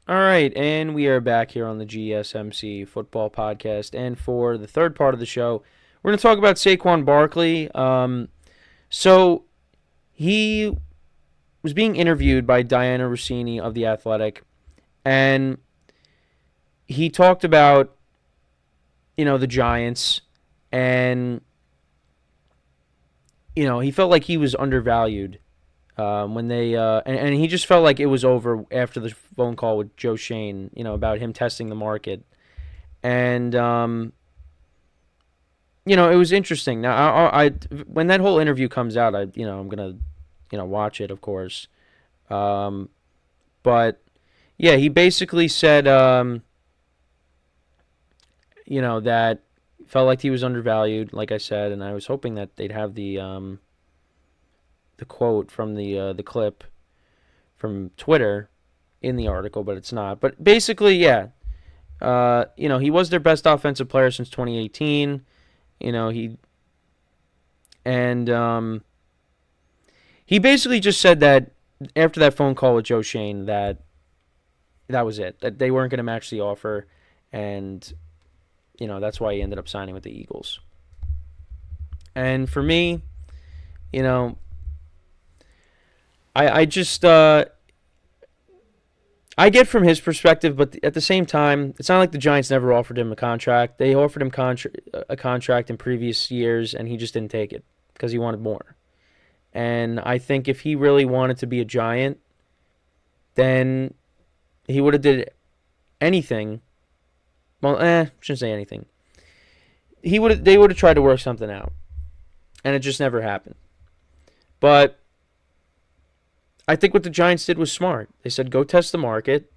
All right, and we are back here on the GSMC Football Podcast. And for the third part of the show, we're going to talk about Saquon Barkley. So he was being interviewed by Diana Rossini of The Athletic, and he talked about, the Giants, and, he felt like he was undervalued when they and he just felt like it was over after the phone call with Joe Schoen, about him testing the market, and it was interesting. Now, I when that whole interview comes out, I'm gonna watch it, of course, but yeah, he basically said that felt like he was undervalued, like I said, and I was hoping that they'd have the quote from the clip from Twitter in the article, but it's not. But basically, yeah, he was their best offensive player since 2018. He and he basically just said that after that phone call with Joe Schoen that was it. That they weren't going to match the offer, and that's why he ended up signing with the Eagles. And for me, you know, I just I get from his perspective, but at the same time, it's not like the Giants never offered him a contract. They offered him a contract in previous years, and he just didn't take it because he wanted more. And I think if he really wanted to be a Giant, then he would have did anything. Well, shouldn't say anything. They would have tried to work something out, and it just never happened. But I think what the Giants did was smart. They said, go test the market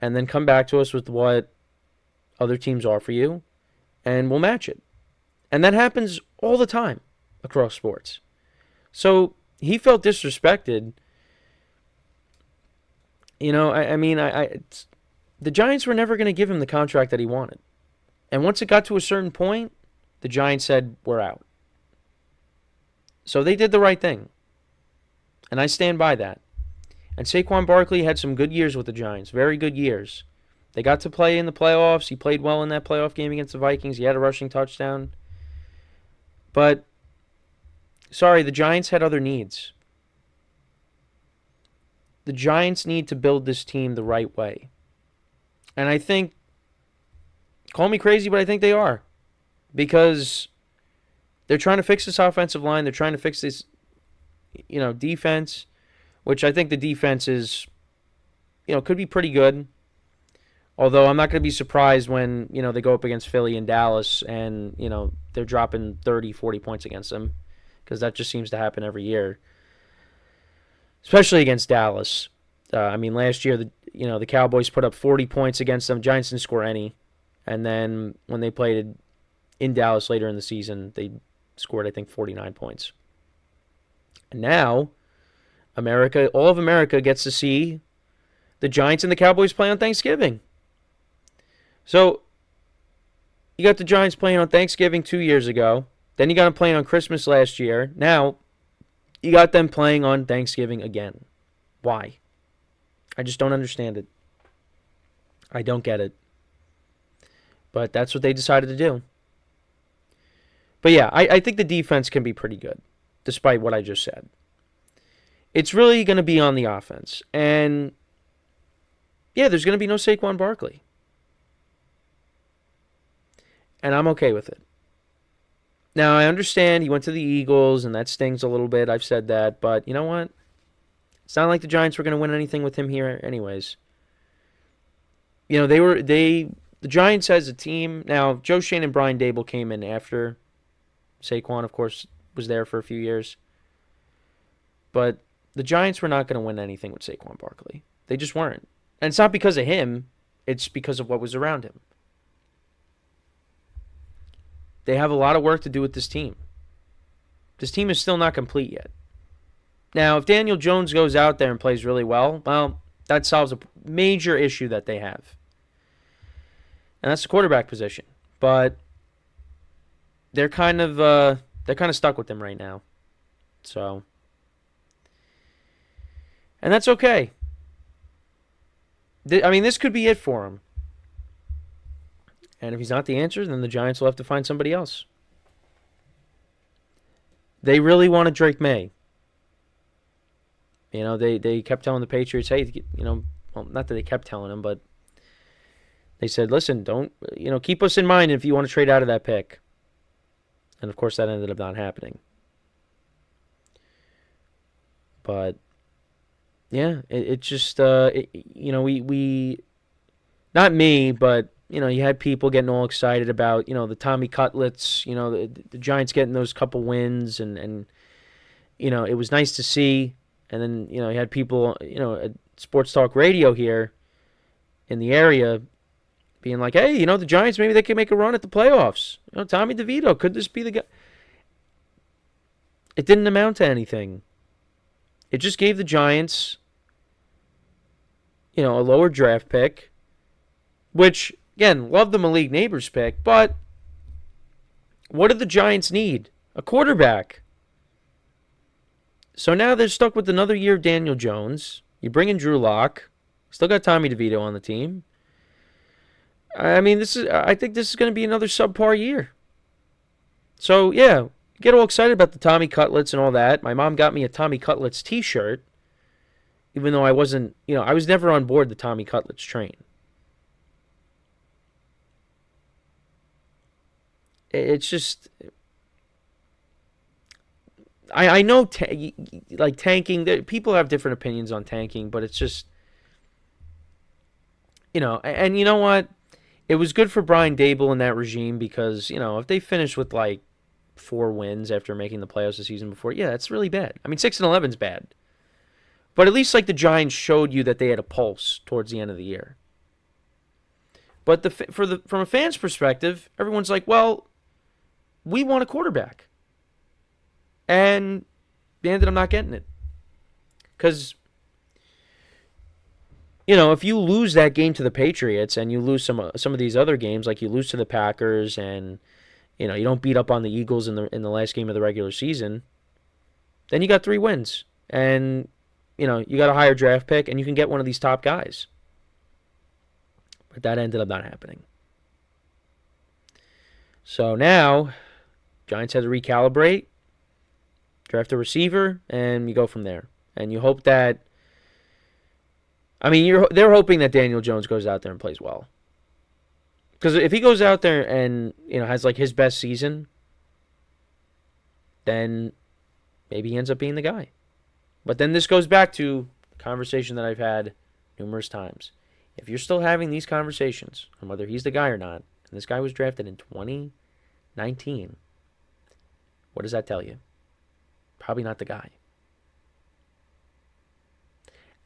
and then come back to us with what other teams offer you, and we'll match it. And that happens all the time across sports. So he felt disrespected. The Giants were never going to give him the contract that he wanted. And once it got to a certain point, the Giants said, we're out. So they did the right thing. And I stand by that. And Saquon Barkley had some good years with the Giants, very good years. They got to play in the playoffs. He played well in that playoff game against the Vikings. He had a rushing touchdown. But, sorry, the Giants had other needs. The Giants need to build this team the right way. And I think, call me crazy, but I think they are. Because they're trying to fix this offensive line. They're trying to fix this defense, which I think the defense is, could be pretty good. Although I'm not going to be surprised when, they go up against Philly and Dallas and, they're dropping 30, 40 points against them, because that just seems to happen every year, especially against Dallas. Last year, the Cowboys put up 40 points against them. Giants didn't score any. And then when they played in Dallas later in the season, they scored, I think, 49 points. And now, all of America gets to see the Giants and the Cowboys play on Thanksgiving. So, you got the Giants playing on Thanksgiving 2 years ago. Then you got them playing on Christmas last year. Now, you got them playing on Thanksgiving again. Why? I just don't understand it. I don't get it. But that's what they decided to do. But yeah, I think the defense can be pretty good, despite what I just said. It's really going to be on the offense. And, yeah, there's going to be no Saquon Barkley. And I'm okay with it. Now, I understand he went to the Eagles, and that stings a little bit. I've said that. But you know what? It's not like the Giants were going to win anything with him here anyways. The Giants as a team. Now, Joe Schoen and Brian Dable came in after Saquon, of course, was there for a few years. But the Giants were not going to win anything with Saquon Barkley. They just weren't. And it's not because of him. It's because of what was around him. They have a lot of work to do with this team. This team is still not complete yet. Now, if Daniel Jones goes out there and plays really well, that solves a major issue that they have. And that's the quarterback position. But they're kind of stuck with him right now. So, and that's okay. This could be it for him. And if he's not the answer, then the Giants will have to find somebody else. They really wanted Drake May. They kept telling the Patriots, hey, well, not that they kept telling him, but they said, listen, don't, keep us in mind if you want to trade out of that pick. And, of course, that ended up not happening. But, yeah, it just, we, not me, but, you had people getting all excited about, the Tommy Cutlets, the Giants getting those couple wins, and it was nice to see. And then, you had people, at Sports Talk Radio here in the area being like, hey, the Giants, maybe they can make a run at the playoffs. Tommy DeVito, could this be the guy? It didn't amount to anything. It just gave the Giants, a lower draft pick, which, again, love the Malik Neighbors pick, but what did the Giants need? A quarterback. So now they're stuck with another year of Daniel Jones. You bring in Drew Lock. Still got Tommy DeVito on the team. I think this is going to be another subpar year. So, yeah, get all excited about the Tommy Cutlets and all that. My mom got me a Tommy Cutlets t-shirt, even though I wasn't, I was never on board the Tommy Cutlets train. It's just, I know, tanking, people have different opinions on tanking, but it's just, and you know what? It was good for Brian Dable and that regime because, if they finish with 4 wins after making the playoffs the season before, yeah, that's really bad. 6-11 is bad. But at least the Giants showed you that they had a pulse towards the end of the year. But from a fan's perspective, everyone's like, well, we want a quarterback. And they ended up not getting it. Because, if you lose that game to the Patriots and you lose some of these other games, like you lose to the Packers and, you don't beat up on the Eagles in the last game of the regular season, then you got 3 wins. And, you got a higher draft pick and you can get one of these top guys. But that ended up not happening. So now, Giants had to recalibrate, draft a receiver, and you go from there. And you hope that, they're hoping that Daniel Jones goes out there and plays well. Because if he goes out there and, has his best season, then maybe he ends up being the guy. But then this goes back to the conversation that I've had numerous times. If you're still having these conversations on whether he's the guy or not, and this guy was drafted in 2019, what does that tell you? Probably not the guy.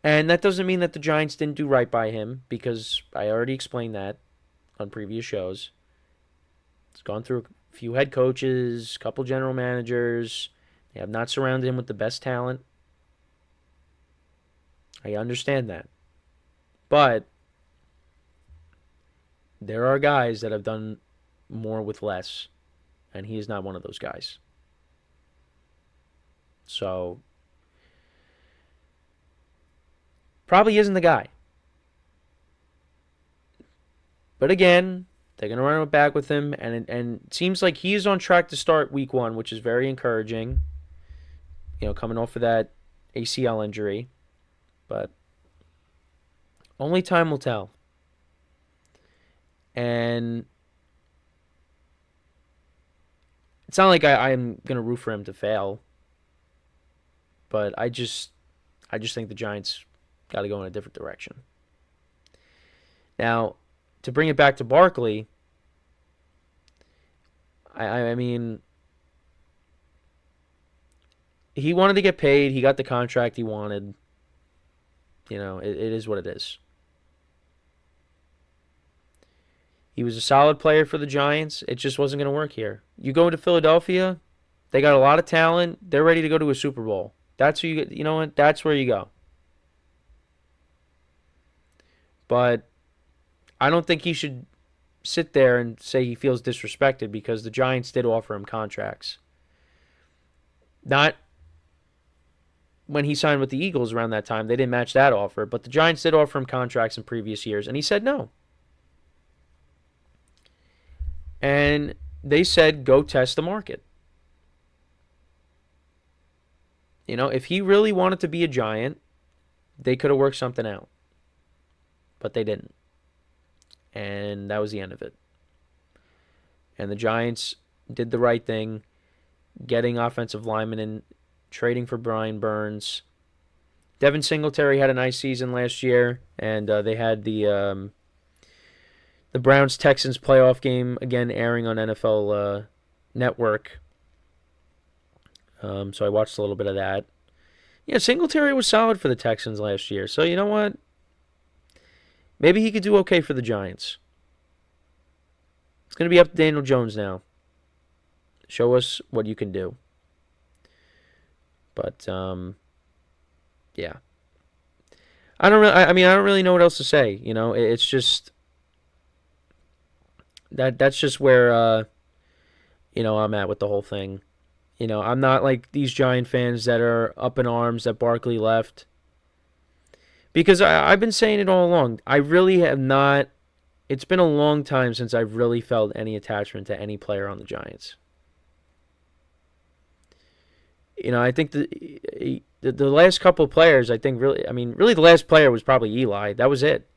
And that doesn't mean that the Giants didn't do right by him, because I already explained that on previous shows. It's gone through a few head coaches, a couple general managers. They have not surrounded him with the best talent. I understand that. But there are guys that have done more with less, and he is not one of those guys. So, probably isn't the guy. But again, they're going to run it back with him, and it seems like he is on track to start week 1, which is very encouraging. Coming off of that ACL injury. But only time will tell. And it's not like I'm going to root for him to fail. But I just think the Giants got to go in a different direction. Now, to bring it back to Barkley, he wanted to get paid. He got the contract he wanted. It is what it is. He was a solid player for the Giants. It just wasn't going to work here. You go to Philadelphia, they got a lot of talent. They're ready to go to a Super Bowl. That's where you know what? That's where you go. But I don't think he should sit there and say he feels disrespected, because the Giants did offer him contracts. Not when he signed with the Eagles around that time, they didn't match that offer. But the Giants did offer him contracts in previous years, and he said no. And they said, go test the market. You know, if he really wanted to be a Giant, they could have worked something out. But they didn't. And that was the end of it. And the Giants did the right thing, getting offensive linemen and trading for Brian Burns. Devin Singletary had a nice season last year, and they had the Browns-Texans playoff game, again, airing on NFL Network. So I watched a little bit of that. Yeah, Singletary was solid for the Texans last year. So you know what? Maybe he could do okay for the Giants. It's going to be up to Daniel Jones now. Show us what you can do. But yeah, I don't really know what else to say. You know, it's just that's just where I'm at with the whole thing. You know, I'm not like these Giant fans that are up in arms that Barkley left. Because I've been saying it all along. I really have not. It's been a long time since I've really felt any attachment to any player on the Giants. You know, I think the last couple of players, really the last player was probably Eli. That was it.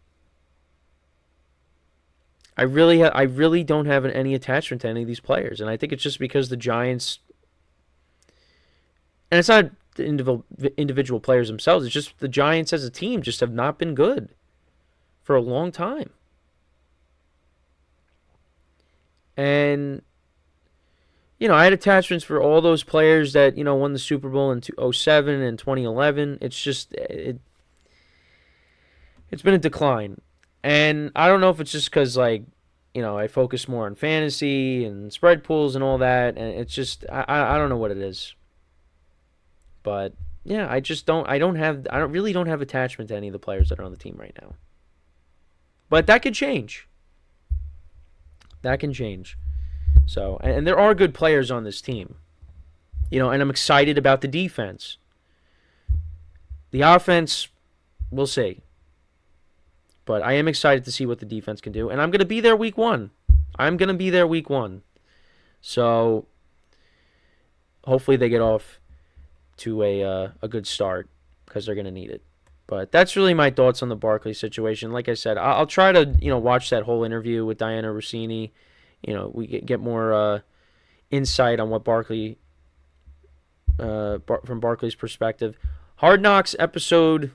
I really don't have any attachment to any of these players, and I think it's just because the Giants, and it's not the individual players themselves. It's just the Giants as a team just have not been good for a long time. And, you know, I had attachments for all those players that, you know, won the Super Bowl in 2007 and 2011. It's just, it's been a decline. And I don't know if it's just because, like, you know, I focus more on fantasy and spread pools and all that. And it's just, I don't know what it is. But, yeah, I really don't have attachment to any of the players that are on the team right now. But that could change. That can change. So, and there are good players on this team. You know, and I'm excited about the defense. The offense, we'll see. But I am excited to see what the defense can do. And I'm going to be there week one. So, hopefully they get off to a good start because they're going to need it. But that's really my thoughts on the Barkley situation. Like I said, I'll try to, you know, watch that whole interview with Diana Rossini. You know, we get more insight on what Barkley, from Barkley's perspective. Hard Knocks episode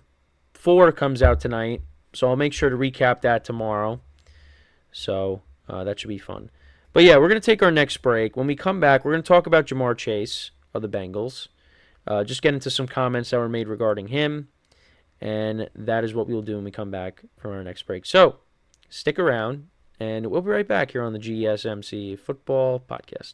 4 comes out tonight, so I'll make sure to recap that tomorrow. So that should be fun. But yeah, we're going to take our next break. When we come back, we're going to talk about Jamar Chase of the Bengals. Just get into some comments that were made regarding him. And that is what we will do when we come back from our next break. So, stick around, and we'll be right back here on the GSMC Football Podcast.